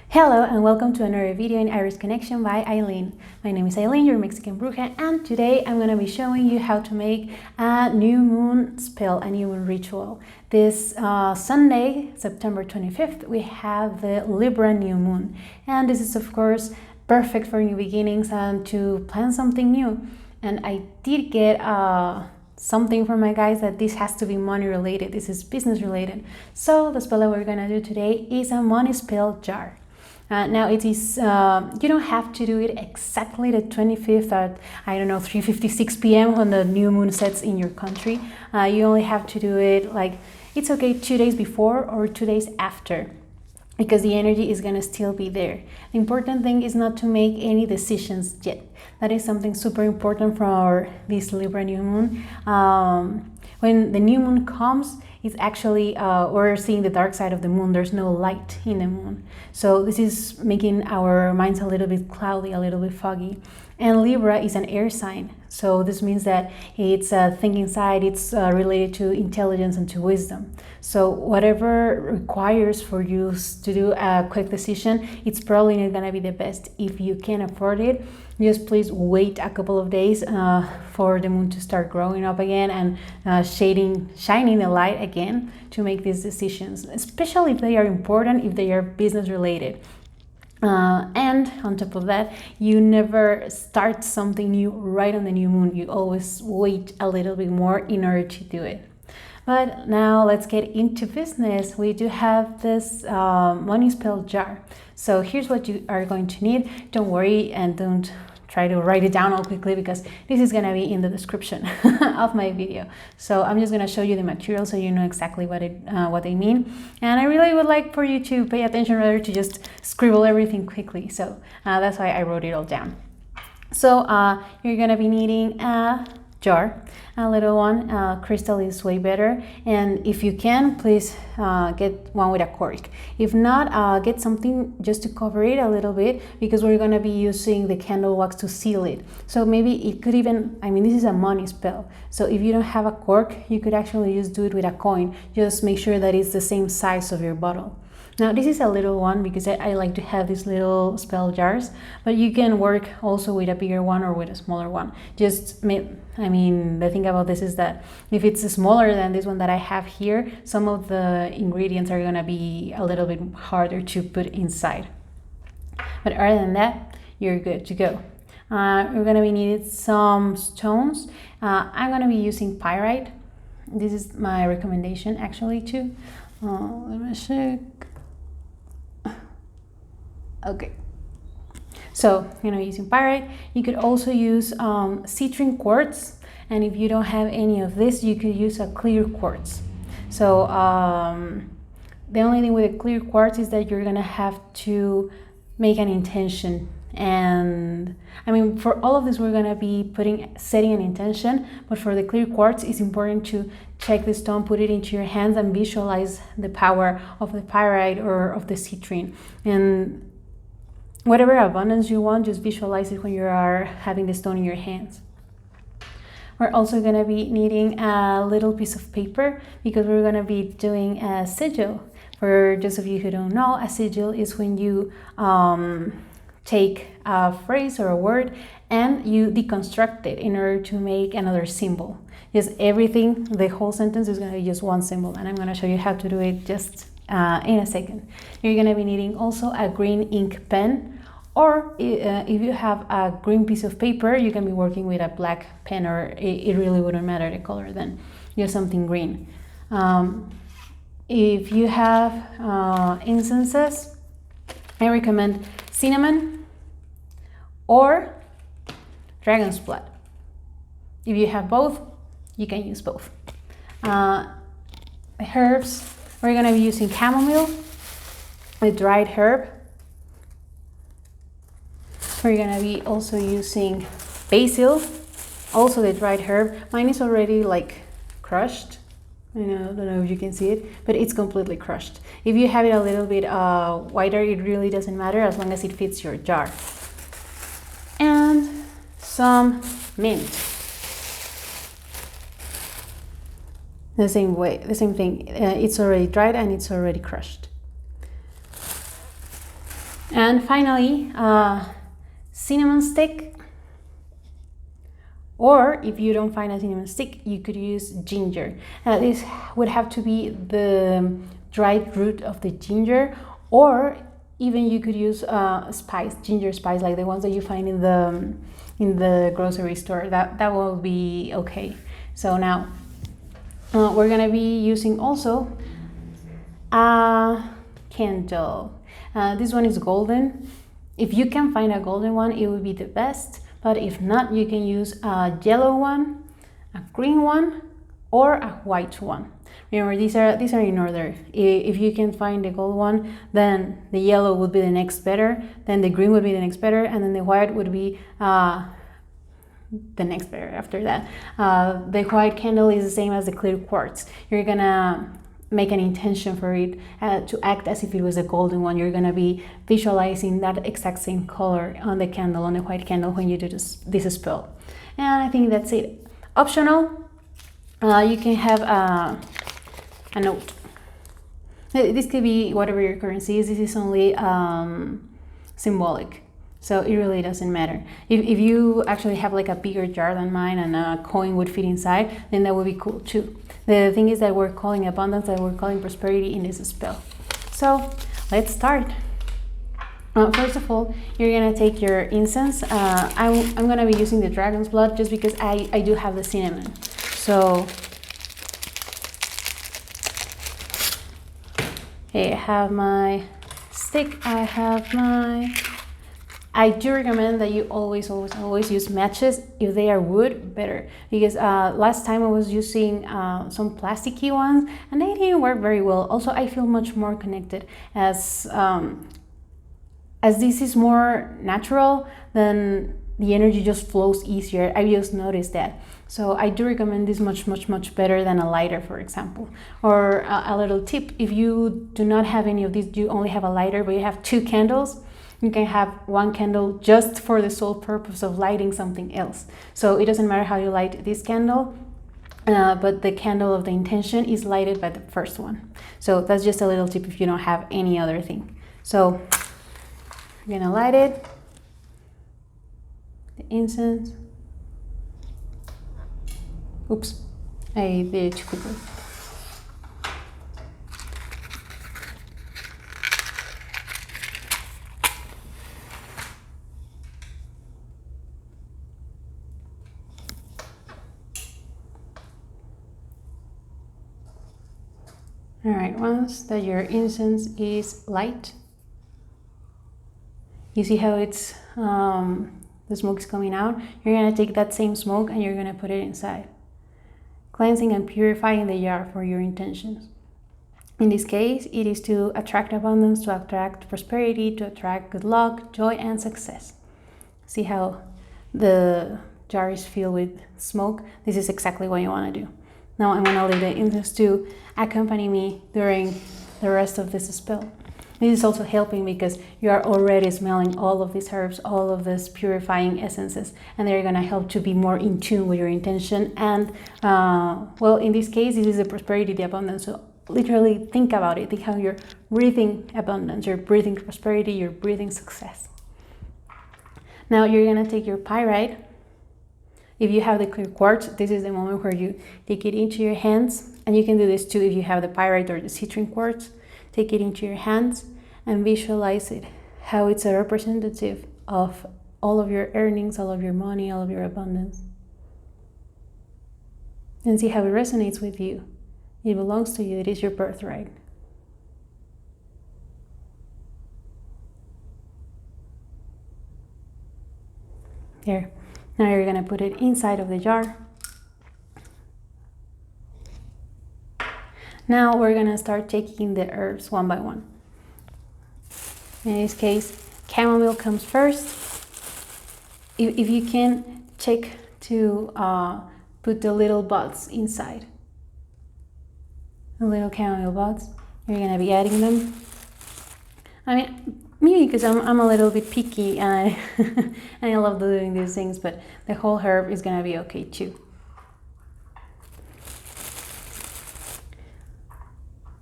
Hello and welcome to another video in Iris Connection by Aileen. My name is Aileen, your Mexican bruja, and today I'm going to be showing you how to make a new moon spell, a new moon ritual. This Sunday, September 25th, we have the Libra new moon, and this is of course perfect for new beginnings and to plan something new. And I did get something from my guys that this has to be money related, this is business related. So the spell that we're going to do today is a money spell jar. Now it is, you don't have to do it exactly the 25th at, I don't know, 3:56 p.m. when the new moon sets in your country. You only have to do it like, it's okay 2 days before or 2 days after, because the energy is gonna still be there. The important thing is not to make any decisions yet. That is something super important for this Libra new moon. When the new moon comes, it's actually, we're seeing the dark side of the moon. There's no light in the moon. So this is making our minds a little bit cloudy, a little bit foggy. And Libra is an air sign. So this means that it's a thinking side, it's related to intelligence and to wisdom. So whatever requires for you to do a quick decision, it's probably not gonna be the best. If you can afford it, just please wait a couple of days for the moon to start growing up again and shining the light again to make these decisions, especially if they are important, if they are business related. And on top of that, you never start something new right on the new moon. You always wait a little bit more in order to do it. But now let's get into business. We do have this money spell jar. So here's what you are going to need. Don't worry and don't try to write it down all quickly, because this is going to be in the description of my video. So I'm just going to show you the material so you know exactly what they mean. And I really would like for you to pay attention rather to just scribble everything quickly. So that's why I wrote it all down. So you're going to be needing a jar, a little one. Crystal is way better, and if you can, please get one with a cork. If not, get something just to cover it a little bit, because we're going to be using the candle wax to seal it. So maybe it could even, I mean, this is a money spell, so if you don't have a cork, you could actually just do it with a coin. Just make sure that it's the same size of your bottle. Now this is a little one because I like to have these little spell jars, but you can work also with a bigger one or with a smaller one. I mean, the thing about this is that if it's smaller than this one that I have here, some of the ingredients are gonna be a little bit harder to put inside. But other than that, you're good to go. We're gonna be needing some stones. I'm gonna be using pyrite. This is my recommendation actually too. Let me check. Okay, so using pyrite. You could also use citrine quartz, and if you don't have any of this, you could use a clear quartz. So the only thing with a clear quartz is that you're gonna have to make an intention. And I mean, for all of this, we're gonna be setting an intention, but for the clear quartz, it's important to check the stone, put it into your hands, and visualize the power of the pyrite or of the citrine. And whatever abundance you want, just visualize it when you are having the stone in your hands. We're also going to be needing a little piece of paper, because we're going to be doing a sigil. For those of you who don't know, a sigil is when you take a phrase or a word and you deconstruct it in order to make another symbol. Just everything, the whole sentence is going to be just one symbol, and I'm going to show you how to do it just in a second. You're going to be needing also a green ink pen, or if you have a green piece of paper, you can be working with a black pen, or it really wouldn't matter the color then, just something green. If you have incenses, I recommend cinnamon or dragon's blood. If you have both, you can use both. Herbs, we're going to be using chamomile, a dried herb. We're going to be also using basil, also the dried herb. Mine is already like crushed. I don't know if you can see it, but it's completely crushed. If you have it a little bit whiter, it really doesn't matter as long as it fits your jar. And some mint. The same thing. It's already dried and it's already crushed. And finally, cinnamon stick. Or if you don't find a cinnamon stick, you could use ginger. This would have to be the dried root of the ginger, or even you could use spice, ginger spice, like the ones that you find in the grocery store. That will be okay. So now we're gonna be using also a candle. This one is golden. If you can find a golden one, it would be the best. But if not, you can use a yellow one, a green one, or a white one. Remember, these are in order. If you can find the gold one, then the yellow would be the next better, then the green would be the next better, and then the white would be the next better after that. The white candle is the same as the clear quartz. You're gonna make an intention for it to act as if it was a golden one. You're gonna be visualizing that exact same color on the candle, on the white candle, when you do this spell. And I think that's it. Optional, you can have a note. This could be whatever your currency is. This is only symbolic, so it really doesn't matter. If you actually have like a bigger jar than mine and a coin would fit inside, then that would be cool too. The thing is that we're calling abundance, that we're calling prosperity in this spell. So let's start. First of all, you're gonna take your incense. I'm gonna be using the dragon's blood just because I do have the cinnamon. So okay, I have my stick, I do recommend that you always use matches. If they are wood, better, because last time I was using some plasticky ones and they didn't work very well. Also, I feel much more connected as this is more natural, then the energy just flows easier. I just noticed that. So I do recommend this much better than a lighter, for example. Or a little tip, if you do not have any of these, you only have a lighter, but you have 2 candles, you can have 1 candle just for the sole purpose of lighting something else. So it doesn't matter how you light this candle, but the candle of the intention is lighted by the first one. So that's just a little tip if you don't have any other thing. So I'm gonna light it, the incense. Oops, I did it too quickly. All right, once that your incense is light, you see how it's the smoke is coming out. You're gonna take that same smoke and you're gonna put it inside, cleansing and purifying the jar for your intentions. In this case, it is to attract abundance, to attract prosperity, to attract good luck, joy, and success. See how the jar is filled with smoke? This is exactly what you want to do. Now I'm gonna leave the incense to accompany me during the rest of this spell. This is also helping because you are already smelling all of these herbs, all of these purifying essences, and they're gonna help to be more in tune with your intention. And well, in this case, this is the prosperity, the abundance. So literally think about it. Think how you're breathing abundance, you're breathing prosperity, you're breathing success. Now you're gonna take your pyrite. If you have the clear quartz, this is the moment where you take it into your hands, and you can do this too if you have the pyrite or the citrine quartz. Take it into your hands and visualize it, how it's a representative of all of your earnings, all of your money, all of your abundance. And see how it resonates with you. It belongs to you, it is your birthright. Here. Now you're gonna put it inside of the jar. Now we're gonna start taking the herbs one by one. In this case, chamomile comes first. If you can, check to put the little buds inside. The little chamomile buds. You're gonna be adding them. I mean, maybe because I'm a little bit picky and I love doing these things, but the whole herb is gonna be okay too.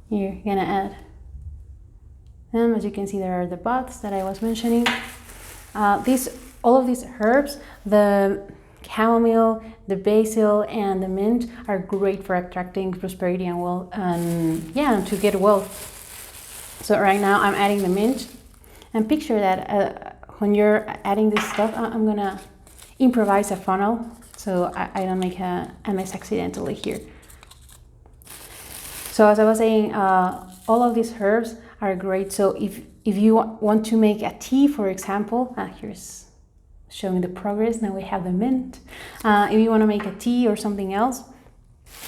You're gonna add And as you can see, there are the buds that I was mentioning. All of these herbs, the chamomile, the basil, and the mint, are great for attracting prosperity and wealth, and yeah, to get wealth. So right now I'm adding the mint, and picture that when you're adding this stuff, I'm gonna improvise a funnel so I don't make a mess accidentally here. So as I was saying, all of these herbs are great. So if you want to make a tea, for example, here's showing the progress. Now we have the mint. If you want to make a tea or something else,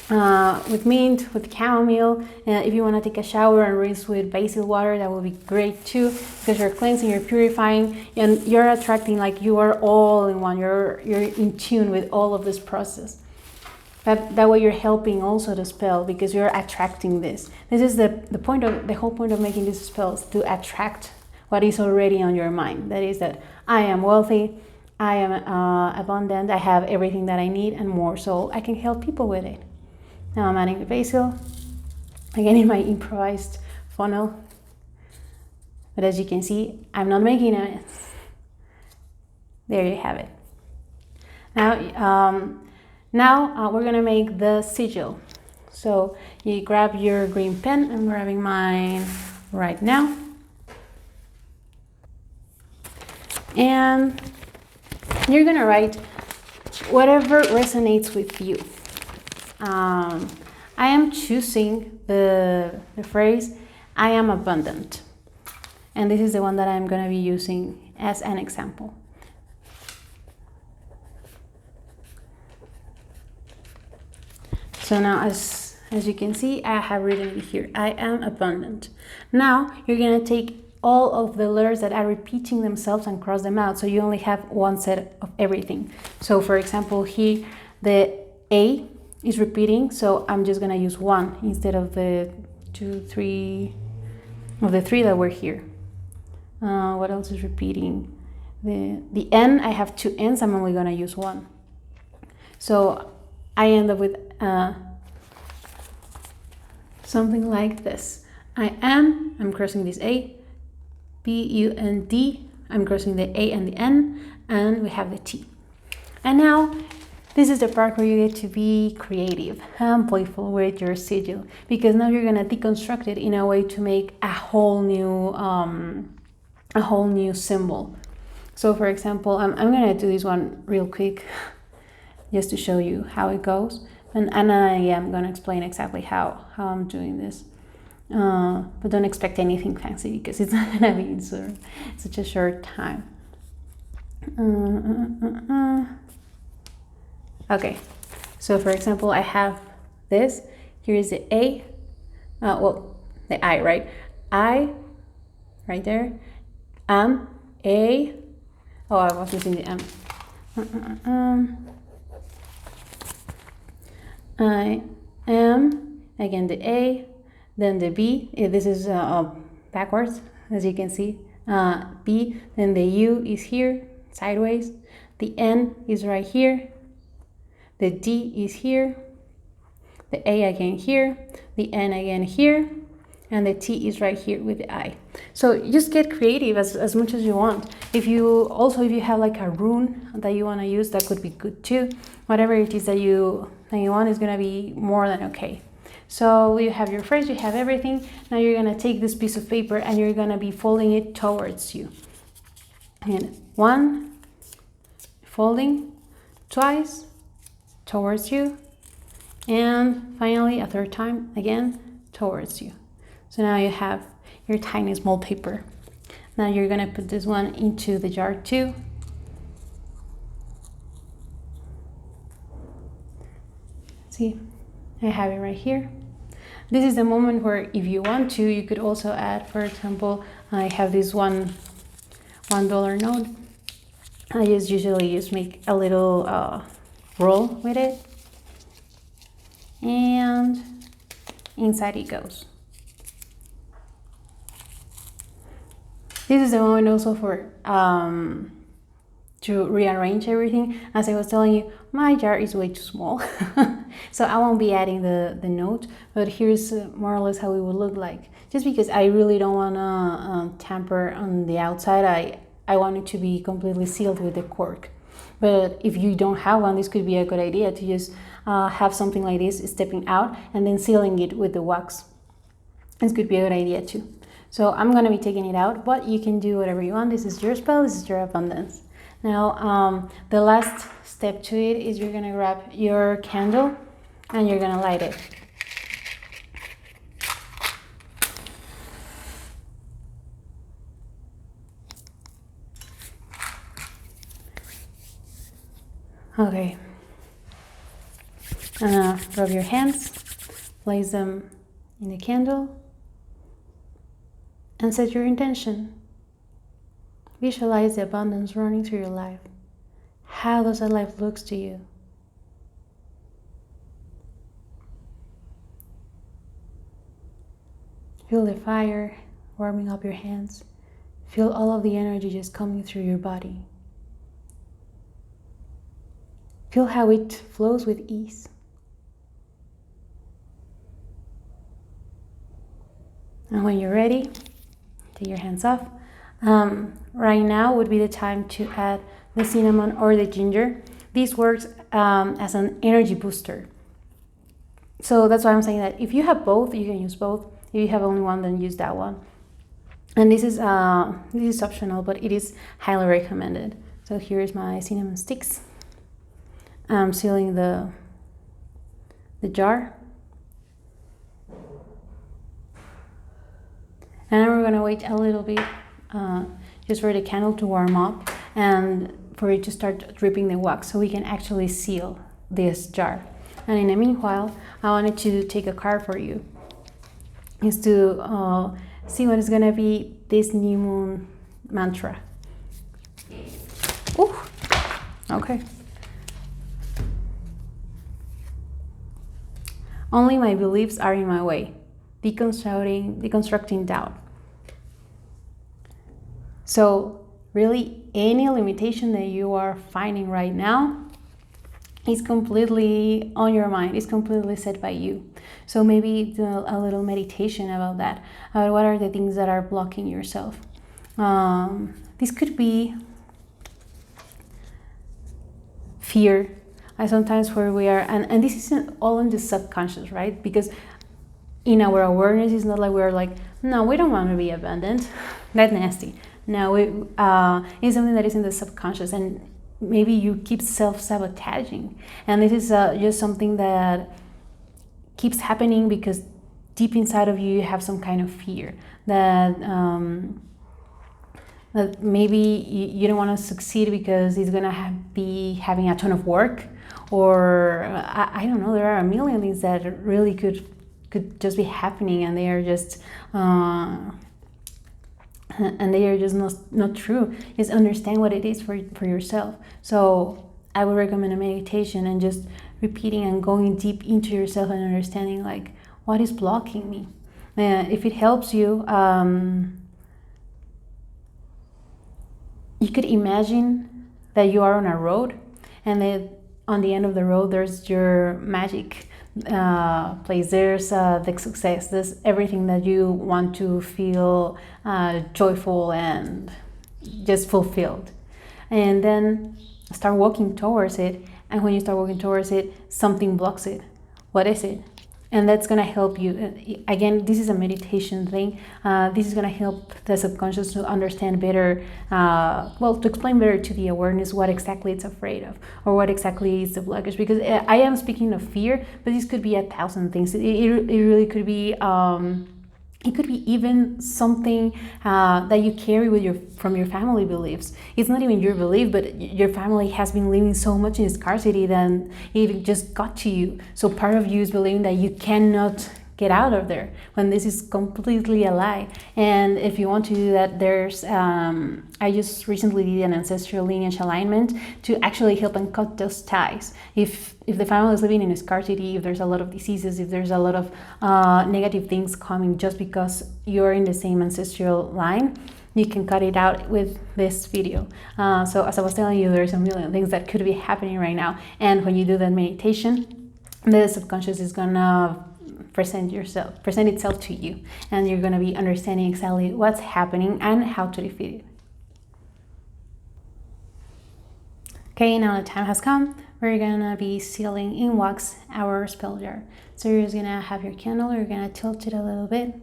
with mint, with chamomile, if you want to take a shower and rinse with basil water, that will be great too, because you're cleansing, you're purifying, and you're attracting, like you are all in one. You're in tune with all of this process. That way you're helping also the spell, because you're attracting this. This is the whole point of making these spells, to attract what is already on your mind. That is that I am wealthy, I am abundant, I have everything that I need and more, so I can help people with it. Now I'm adding the basil, again in my improvised funnel. But as you can see, I'm not making a mess. There you have it. Now we're gonna make the sigil. So you grab your green pen. I'm grabbing mine right now. And you're gonna write whatever resonates with you. I am choosing the phrase, I am abundant. And this is the one that I'm gonna be using as an example. So now as you can see, I have written it here, I am abundant. Now you're gonna take all of the letters that are repeating themselves and cross them out, so you only have one set of everything. So for example, here the A is repeating, so I'm just gonna use one instead of the three that were here. What else is repeating? The N, I have two N's, I'm only gonna use one. So I end up with something like this. I'm crossing this A, B-U-N-D, I'm crossing the A and the N, and we have the T. And now, this is the part where you get to be creative and playful with your sigil, because now you're gonna deconstruct it in a way to make a whole new symbol. So for example, I'm gonna do this one real quick, just to show you how it goes. And I am gonna explain exactly how I'm doing this. But don't expect anything fancy, because it's not gonna be in such a short time. Okay, so for example, I have this. Here is the A, the I, right? I, right there. A. Oh, I was missing the M. I am, again the A, then the B, this is backwards, as you can see, B, then the U is here, sideways, the N is right here, the D is here, the A again here, the N again here, and the T is right here with the I. So just get creative as much as you want. If you have like a rune that you want to use, that could be good too. Whatever it is that you want is going to be more than okay. So you have your phrase, you have everything. Now you're going to take this piece of paper and you're going to be folding it towards you. And one, folding, twice, towards you, and finally a third time, again, towards you. So now you have your tiny small paper. Now you're going to put this one into the jar too. See, I have it right here. This is the moment where if you want to, you could also add, for example, I have this $1 note. I usually just make a little roll with it, and inside it goes. This is the moment also for to rearrange everything. As I was telling you, my jar is way too small, so I won't be adding the note, but here's more or less how it would look like. Just because I really don't want to tamper on the outside, I want it to be completely sealed with the cork. But if you don't have one, this could be a good idea to just have something like this stepping out and then sealing it with the wax. This could be a good idea too. So I'm going to be taking it out, but you can do whatever you want. This is your spell, this is your abundance. Now, the last step to it is you're going to grab your candle and you're going to light it. Okay. Rub your hands, place them in the candle, and set your intention. Visualize the abundance running through your life. How does that life look to you? Feel the fire warming up your hands. Feel all of the energy just coming through your body. Feel how it flows with ease. And when you're ready, take your hands off. Right now would be the time to add the cinnamon or the ginger. This works as an energy booster. So that's why I'm saying that if you have both, you can use both. If you have only one, then use that one. And this is optional, but it is highly recommended. So here's my cinnamon sticks. I'm sealing the jar. And then we're gonna wait a little bit just for the candle to warm up and for it to start dripping the wax so we can actually seal this jar. And in the meanwhile, I wanted to take a card for you. Is to see what is gonna be this new moon mantra. Ooh, okay. Only my beliefs are in my way. Deconstructing doubt. So really any limitation that you are finding right now is completely on your mind, is completely set by you. So maybe do a little meditation about that. What are the things that are blocking yourself? This could be fear. Sometimes where we are, and this isn't all in the subconscious, right? Because in our awareness, it's not like we're like, no, we don't want to be abandoned. That's nasty. No, it's something that is in the subconscious, and maybe you keep self-sabotaging. And this is just something that keeps happening because deep inside of you have some kind of fear that that maybe you don't want to succeed because it's gonna be having a ton of work, or I don't know. There are a million things that really could just be happening, and they are just not true. Just understand what it is for yourself. So I would recommend a meditation and just repeating and going deep into yourself and understanding like what is blocking me. If it helps you, you could imagine that you are on a road, and then on the end of the road there's your magic place. There's the success. There's everything that you want to feel joyful and just fulfilled. And then start walking towards it. And when you start walking towards it, something blocks it. What is it? And that's gonna help you. Again, this is a meditation thing. This is gonna help the subconscious to understand better, to explain better to the awareness what exactly it's afraid of, or what exactly is the blockage. Because I am speaking of fear, but this could be 1,000 things. It really could be. It could be even something that you carry with from your family beliefs. It's not even your belief, but your family has been living so much in scarcity that it just got to you. So part of you is believing that you cannot get out of there, when this is completely a lie. And if you want to do that, there's I just recently did an ancestral lineage alignment to actually help and cut those ties. If the family is living in scarcity, if there's a lot of diseases, if there's a lot of negative things coming just because you're in the same ancestral line, you can cut it out with this video. So as I was telling you, there's a million things that could be happening right now, and when you do that meditation, the subconscious is gonna present itself to you, and you're gonna be understanding exactly what's happening and how to defeat it. Okay, now the time has come. We're gonna be sealing in wax our spell jar. So you're just gonna have your candle, you're gonna tilt it a little bit.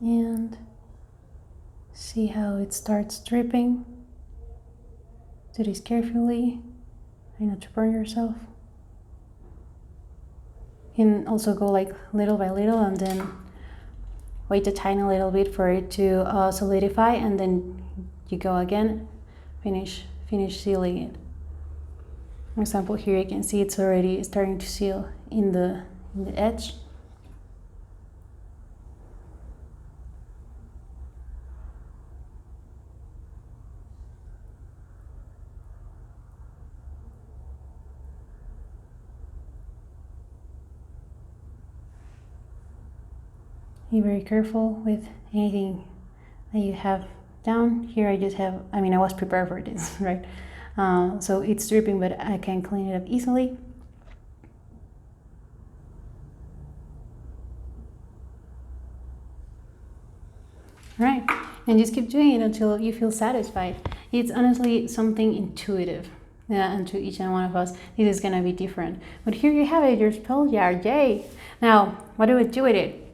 And see how it starts dripping. Do this carefully. Try not to burn yourself. You can also go like little by little and then wait a tiny little bit for it to solidify, and then you go again, finish sealing it. For example, here you can see it's already starting to seal in the edge. Be very careful with anything that you have down. Here I just have, I was prepared for this, right? So it's dripping, but I can clean it up easily. All right, and just keep doing it until you feel satisfied. It's honestly something intuitive. Yeah, and to each and one of us, this is gonna be different. But here you have it, your spell jar, yay! Now, what do we do with it?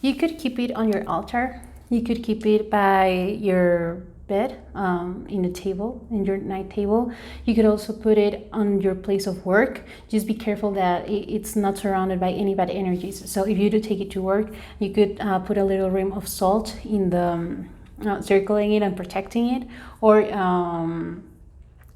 You could keep it on your altar. You could keep it by your bed, in the table, in your night table. You could also put it on your place of work. Just be careful that it's not surrounded by any bad energies. So if you do take it to work, you could put a little rim of salt in the circling it and protecting it, or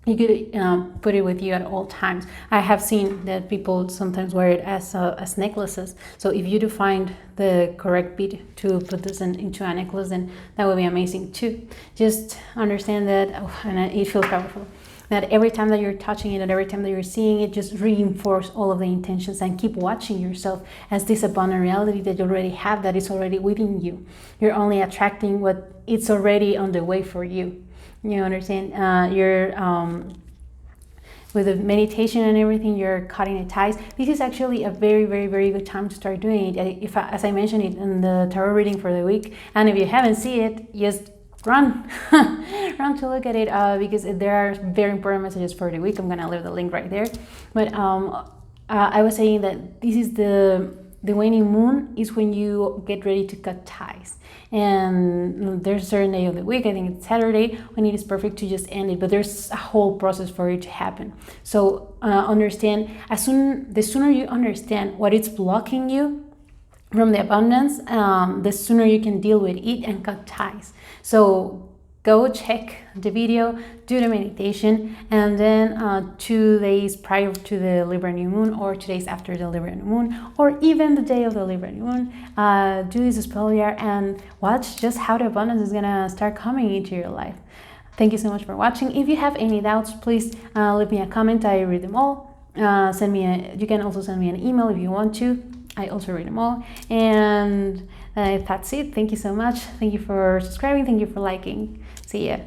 you could put it with you at all times. I have seen that people sometimes wear it as necklaces. So if you do find the correct bead to put this into a necklace, then that would be amazing too. Just understand that, and it feels powerful, that every time that you're touching it and every time that you're seeing it, just reinforce all of the intentions and keep watching yourself as this abundant reality that you already have, that is already within you. You're only attracting what it's already on the way for you. You understand? With the meditation and everything, you're cutting the ties. This is actually a very, very, very good time to start doing it. As I mentioned it in the tarot reading for the week, and if you haven't seen it, just run, run to look at it, because there are very important messages for the week. I'm gonna leave the link right there. But I was saying that this is the waning moon is when you get ready to cut ties, and there's a certain day of the week, I think it's Saturday, when it is perfect to just end it, but there's a whole process for it to happen. So understand, the sooner you understand what is blocking you from the abundance, the sooner you can deal with it and cut ties. So go check the video, do the meditation, and then 2 days prior to the Libra new moon, or 2 days after the Libra new moon, or even the day of the Libra new moon, do this spell jar and watch just how the abundance is gonna start coming into your life. Thank you so much for watching. If you have any doubts, please leave me a comment. I read them all. You can also send me an email if you want to. I also read them all. And that's it. Thank you so much. Thank you for subscribing. Thank you for liking. See ya.